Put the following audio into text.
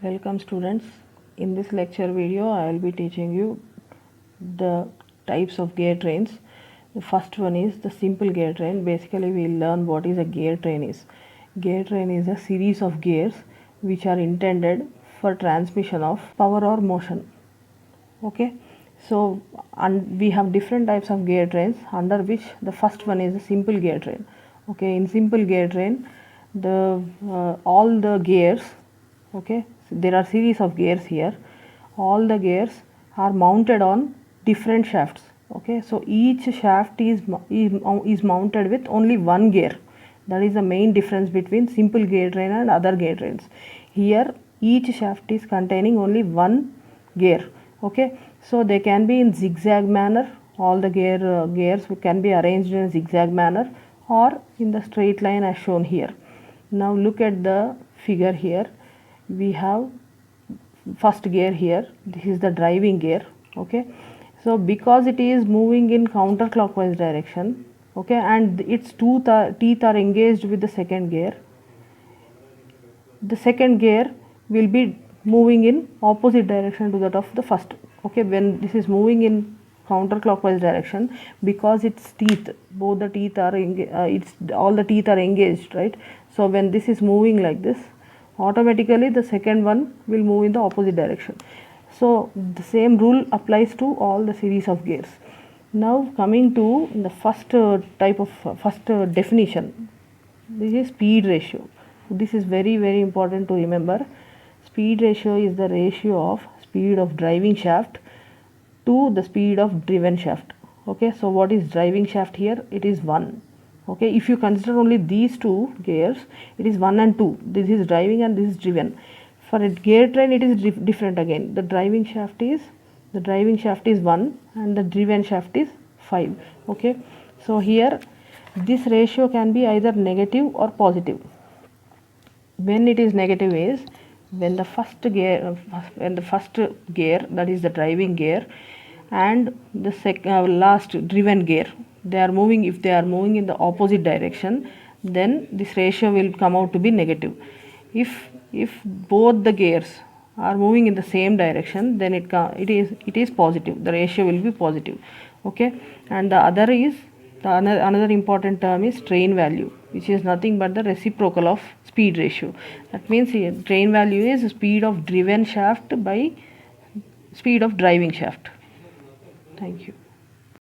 Welcome students. In this lecture video I will be teaching you the types of gear trains. The first one is the simple gear train. Basically we will learn what is a gear train is. Gear train is a series of gears which are intended for transmission of power or motion. Okay, so we have different types of gear trains, under which the first one is a simple gear train. Okay, in simple gear train the all the gears, okay, so there are series of gears here, all the gears are mounted on different shafts. Okay, so each shaft is mounted with only one gear. That is the main difference between simple gear train and other gear trains. Here each shaft is containing only one gear. Okay, so they can be in zigzag manner. All the gears can be arranged in a zigzag manner or in the straight line as shown here. Now look at the figure here. We have first gear here. This is the driving gear. Okay, so because it is moving in counterclockwise direction, okay, and its teeth are engaged with the second gear, the second gear will be moving in opposite direction to that of the first. Okay, when this is moving in counterclockwise direction, because its teeth, both the teeth are all the teeth are engaged, right? So when this is moving like this, automatically the second one will move in the opposite direction. So the same rule applies to all the series of gears. Now coming to the first type of definition, this is speed ratio. This is very important to remember. Speed ratio is the ratio of speed of driving shaft to the speed of driven shaft. Okay, so what is driving shaft here? It is 1. Okay, if you consider only these two gears, it is 1 and 2. This is driving and this is driven. For a gear train it is different again. The driving shaft is 1 and the driven shaft is 5. Okay, so here this ratio can be either negative or positive. When it is negative is when the first gear that is the driving gear and the last driven gear, they are moving, if they are moving in the opposite direction, then this ratio will come out to be negative. If both the gears are moving in the same direction, then it is positive, the ratio will be positive. Okay, and the other is another important term is train value, which is nothing but the reciprocal of speed ratio. That means here train value is speed of driven shaft by speed of driving shaft. Thank you.